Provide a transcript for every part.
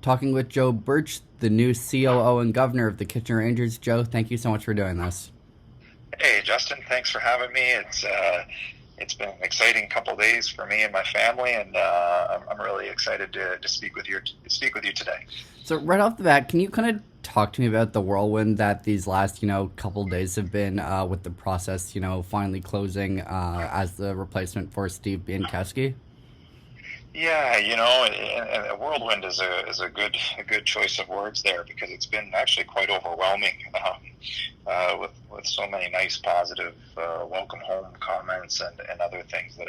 talking with Joe Birch, the new COO and governor of the Kitchener Rangers. Joe, thank you so much for doing this. Hey, Justin, thanks for having me. It's been an exciting couple of days for me and my family, and I'm really excited to speak with you today. So right off the bat, can you kind of talk to me about the whirlwind that these last couple of days have been with the process finally closing as the replacement for Steve Biankowski? Yeah, and a whirlwind is a good choice of words there, because it's been actually quite overwhelming with so many nice, positive welcome home comments and other things that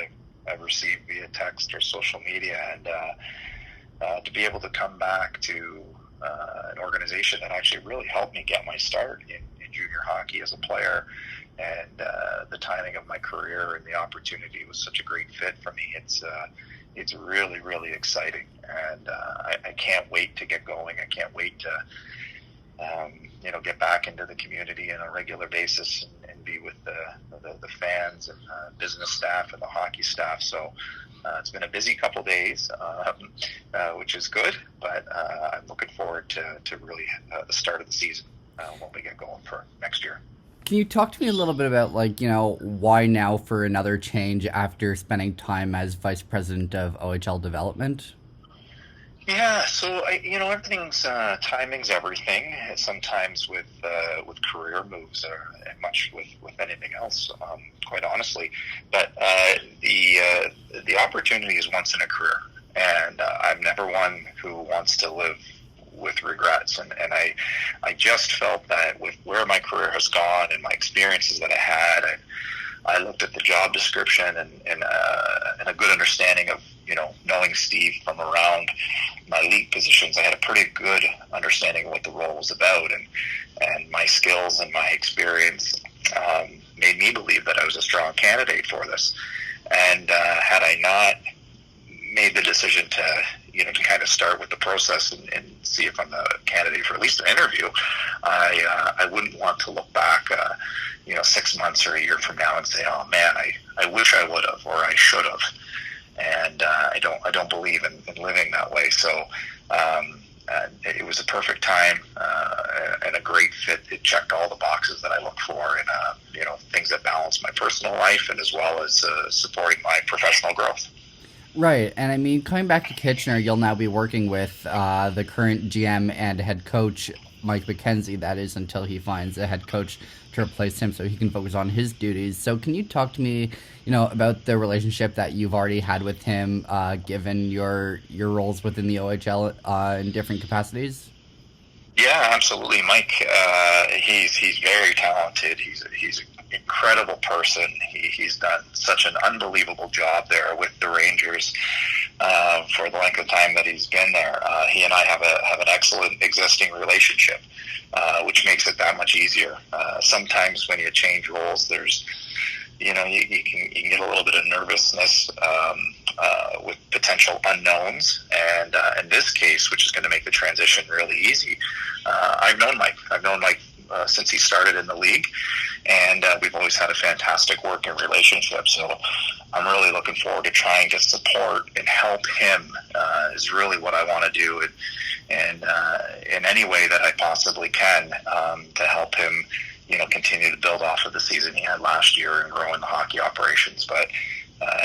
I've received via text or social media, and to be able to come back to an organization that actually really helped me get my start in junior hockey as a player, and the timing of my career and the opportunity was such a great fit for me. It's really, really exciting, and I can't wait to get going. I can't wait to, get back into the community on a regular basis and be with the fans and business staff and the hockey staff. So it's been a busy couple days, which is good, but I'm looking forward to really the start of the season when we get going for next year. Can you talk to me a little bit about, why now for another change after spending time as vice president of OHL development? Yeah, so everything's timing's everything. Sometimes with career moves, and much with anything else, quite honestly. But the opportunity is once in a career, and I'm never one who wants to live with regrets, and I just felt that with where my career has gone and my experiences that I had, I looked at the job description and a good understanding of knowing Steve from around my league positions. I had a pretty good understanding of what the role was about, and my skills and my experience made me believe that I was a strong candidate for this. And had I not made the decision to kind of start with the process and see if I'm a candidate for at least an interview, I wouldn't want to look back 6 months or a year from now and say, oh man, I wish I would have, or I should have. And I don't believe in living that way. So it was a perfect time and a great fit. It checked all the boxes that I look for, and things that balance my personal life and as well as supporting my professional growth. Right, and I mean, coming back to Kitchener, you'll now be working with the current GM and head coach, Mike McKenzie, that is, until he finds a head coach to replace him so he can focus on his duties. So can you talk to me, about the relationship that you've already had with him, given your roles within the OHL in different capacities? Yeah, absolutely, Mike. He's very talented. He's an incredible person. He's done such an unbelievable job there with the Rangers for the length of time that he's been there. He and I have an excellent existing relationship, which makes it that much easier. Sometimes when you change roles, there's you can get a little bit of nervousness with potential unknowns, and in this case, which is going to make the transition really easy, I've known Mike since he started in the league, and we've always had a fantastic working relationship. So I'm really looking forward to trying to support and help him is really what I want to do, and in any way that I possibly can to help him continue to build off of the season he had last year and grow in the hockey operations. But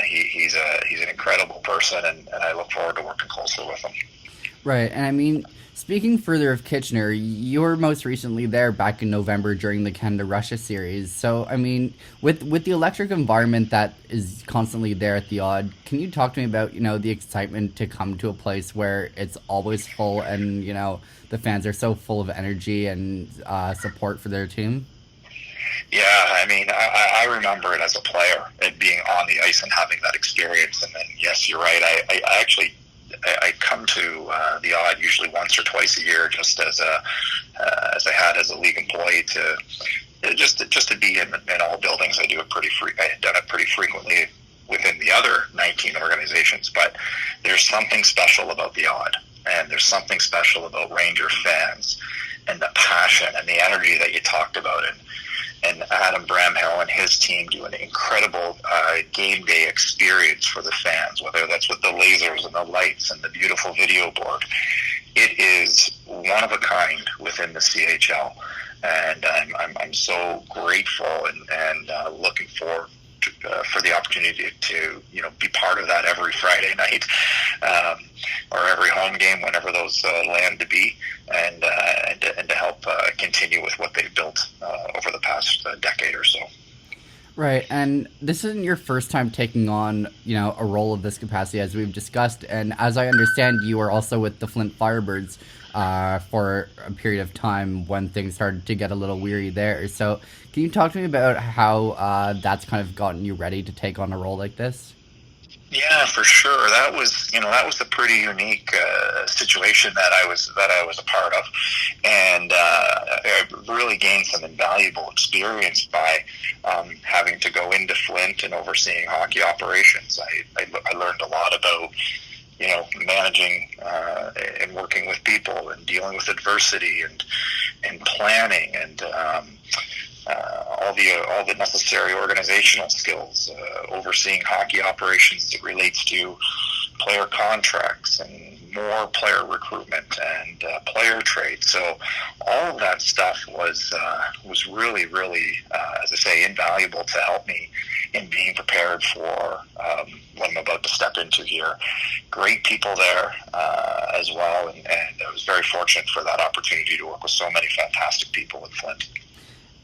he's an incredible person, and I look forward to working closely with him. Right, and I mean, speaking further of Kitchener, you were most recently there back in November during the Canada-Russia series. So, I mean, with the electric environment that is constantly there at the Odd, can you talk to me about, the excitement to come to a place where it's always full and, the fans are so full of energy and support for their team? Yeah, I mean, I remember it as a player and being on the ice and having that experience. And then, yes, you're right. I come to the Odd usually once or twice a year, just as I had as a league employee just to be in all buildings. I do it I had done it pretty frequently within the other 19 organizations. But there's something special about the Odd, and there's something special about Ranger fans and the passion and the energy that you talked about. And Adam Bramhill and his team do an incredible game day experience for the fans, whether that's with the lasers and the lights and the beautiful video board. It one of a kind within the CHL, and I'm so grateful and looking forward for the opportunity to be part of that every Friday night, or every home game whenever those land to be, and to help continue with what they've built over the past decade or so. Right, and this isn't your first time taking on, a role of this capacity, as we've discussed. And as I understand, you were also with the Flint Firebirds for a period of time when things started to get a little weary there. So, can you talk to me about how that's kind of gotten you ready to take on a role like this? Yeah, for sure. That was a pretty unique situation that I was a part of, and I really gained some invaluable experience by having to go into Flint and overseeing hockey operations. I learned a lot about managing and working with people and dealing with adversity and planning and all the necessary organizational skills, overseeing hockey operations that relates to player contracts and more player recruitment and player trade. So all of that stuff was really, really, as I say, invaluable to help me in being prepared for what I'm about to step into here. Great people there as well, and I was very fortunate for that opportunity to work with so many fantastic people in Flint.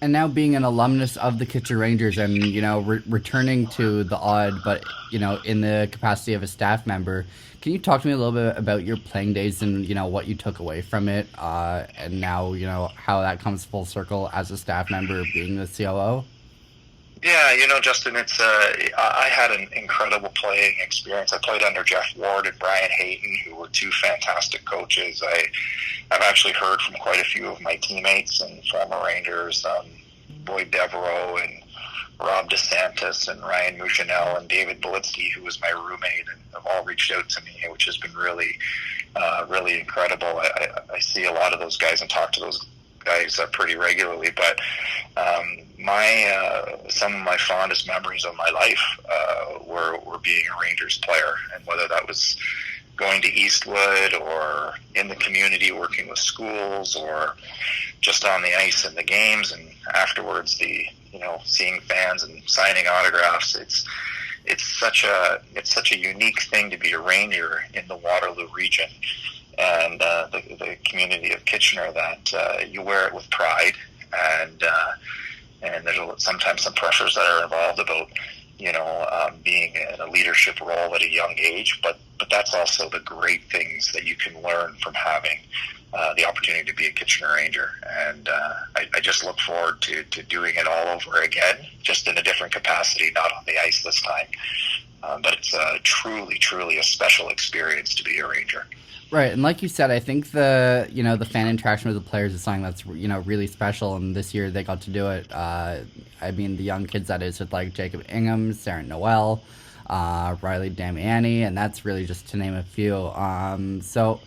And now being an alumnus of the Kitchener Rangers and, returning to the Odd, but, in the capacity of a staff member, can you talk to me a little bit about your playing days and, what you took away from it, and now, how that comes full circle as a staff member being the COO? Yeah, Justin, it's I had an incredible playing experience. I played under Jeff Ward and Brian Hayton, who were two fantastic coaches. I've actually heard from quite a few of my teammates and former Rangers, Boyd Devereaux and Rob DeSantis and Ryan Mouchinel and David Belitsky, who was my roommate, and have all reached out to me, which has been really, really incredible. I see a lot of those guys and talk to those guys pretty regularly, but some of my fondest memories of my life were being a Rangers player, and whether that was going to Eastwood or in the community working with schools or just on the ice in the games, and afterwards seeing fans and signing autographs. It's such a unique thing to be a Ranger in the Waterloo region and the community of Kitchener, that you wear it with pride, and there's sometimes some pressures that are involved about being in a leadership role at a young age, but that's also the great things that you can learn from having the opportunity to be a Kitchener Ranger. And I just look forward to doing it all over again, just in a different capacity, not on the ice this time. But it's truly, truly a special experience to be a Ranger. Right, and like you said, I think the fan interaction with the players is something that's really special, and this year they got to do it. I mean, the young kids, that is, with like Jacob Ingham, Sarah Noel, Riley Damiani, and that's really just to name a few. So,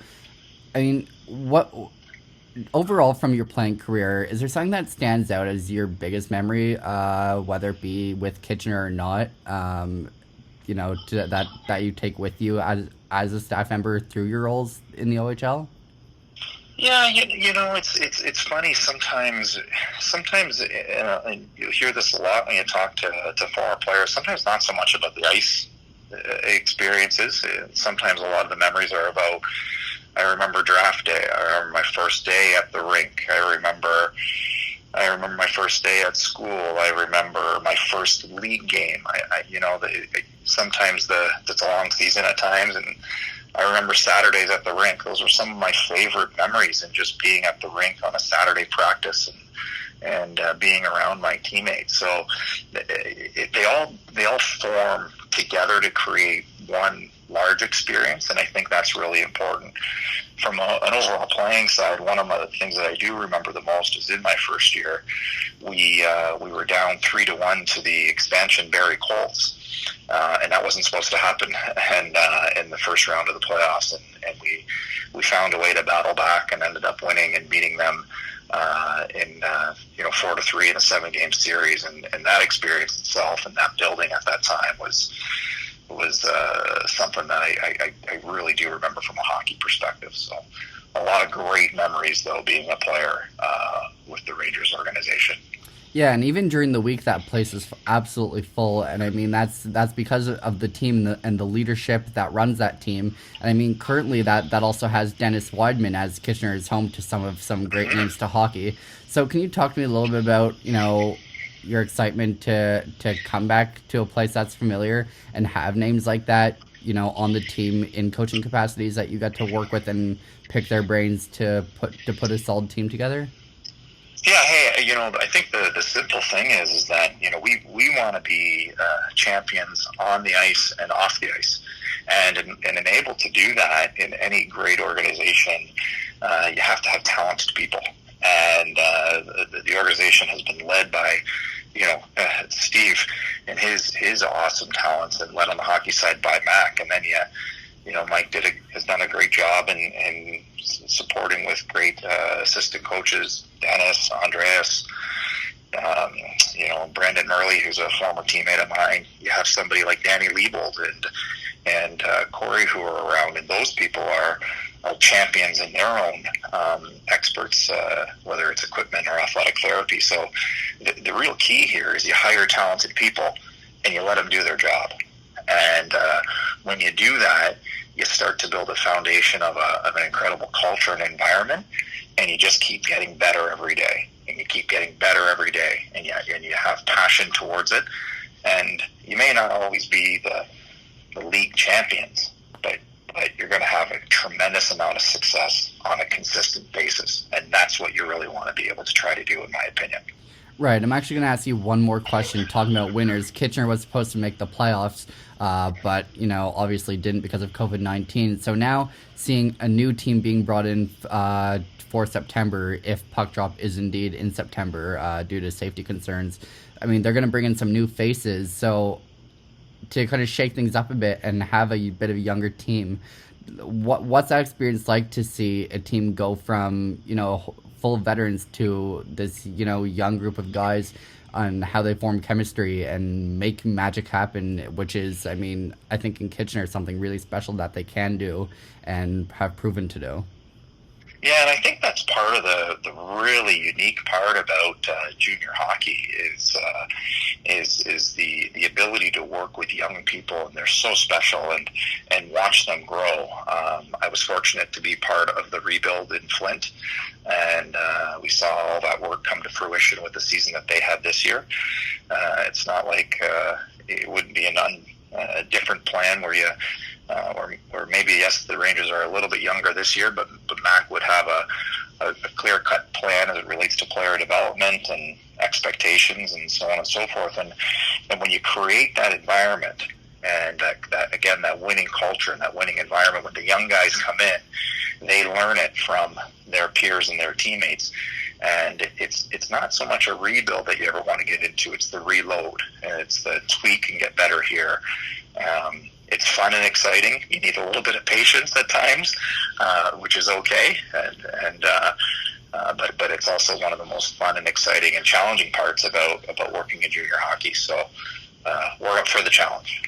I mean, what overall from your playing career, is there something that stands out as your biggest memory, whether it be with Kitchener or not? That you take with you as a staff member through your roles in the OHL? Yeah, it's funny sometimes, and you hear this a lot when you talk to former players. Sometimes not so much about the ice experiences. Sometimes a lot of the memories are about, I remember draft day. I remember my first day at the rink. I remember my first day at school. I remember my first league game. Sometimes it's a long season at times, and I remember Saturdays at the rink. Those were some of my favorite memories, and just being at the rink on a Saturday practice and being around my teammates. So they all form together to create one large experience, and I think that's really important. From an overall playing side, one of the things that I do remember the most is in my first year, we were down 3-1 to the expansion Barrie Colts, and that wasn't supposed to happen. And in the first round of the playoffs, and we found a way to battle back and ended up winning and beating them in 4-3 in a 7-game series, and that experience itself and that building at that time was was something that I really do remember from a hockey perspective. So a lot of great memories, though, being a player with the Rangers organization. Yeah, and even during the week, that place is absolutely full, and I mean that's because of the team and the leadership that runs that team. And I mean currently that also has Dennis Weidman, as Kitchener is home to some great names to hockey. So can you talk to me a little bit about your excitement to come back to a place that's familiar and have names like that on the team in coaching capacities that you got to work with and pick their brains to put a solid team together? Yeah, hey, I think the simple thing is that, we want to be champions on the ice and off the ice. And able to do that in any great organization, you have to have talented people. And the organization has been led by, Steve and his awesome talents, and led on the hockey side by Mac. And then, Mike has done a great job in supporting with great assistant coaches, Dennis, Andreas, Brandon Murley, who's a former teammate of mine. You have somebody like Danny Liebold and Corey who are around, and those people are champions in their own, experts, whether it's equipment or athletic therapy. So the real key here is you hire talented people and you let them do their job. And when you do that, you start to build a foundation of an incredible culture and environment, and you just keep getting better every day, and you keep getting better every day, and you have passion towards it. And you may not always be the league champions, but you're going to have a tremendous amount of success on a consistent basis, and that's what you really want to be able to try to do, in my opinion. Right. I'm actually going to ask you one more question talking about winners. Kitchener was supposed to make the playoffs, but, obviously didn't because of COVID-19. So now seeing a new team being brought in for September, if puck drop is indeed in September due to safety concerns, I mean, they're going to bring in some new faces. So to kind of shake things up a bit and have a bit of a younger team, what's that experience like to see a team go from, full of veterans to this, young group of guys on how they form chemistry and make magic happen, which is, I mean, I think in Kitchener something really special that they can do and have proven to do. Yeah, and I think that's part of the really unique part about junior hockey is the ability to work with young people, and they're so special, and watch them grow. I was fortunate to be part of the rebuild in Flint, and we saw all that work come to fruition with the season that they had this year. It's not like it wouldn't be a different plan where you. Or maybe, yes, the Rangers are a little bit younger this year, but Mac would have a clear-cut plan as it relates to player development and expectations and so on and so forth. And when you create that environment and that winning culture and that winning environment, when the young guys come in, they learn it from their peers and their teammates. And it's not so much a rebuild that you ever want to get into. It's the reload, and it's the tweak and get better here. It's fun and exciting. You need a little bit of patience at times, which is okay. But it's also one of the most fun and exciting and challenging parts about working in junior hockey. So we're up for the challenge.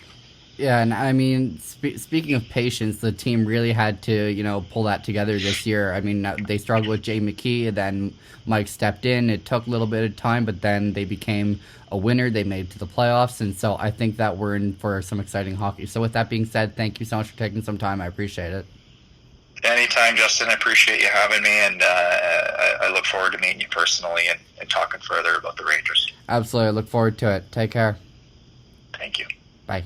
Yeah, and I mean, speaking of patience, the team really had to, pull that together this year. I mean, they struggled with Jay McKee, and then Mike stepped in. It took a little bit of time, but then they became a winner. They made it to the playoffs, and so I think that we're in for some exciting hockey. So with that being said, thank you so much for taking some time. I appreciate it. Anytime, Justin. I appreciate you having me, and I look forward to meeting you personally and talking further about the Rangers. Absolutely. I look forward to it. Take care. Thank you. Bye.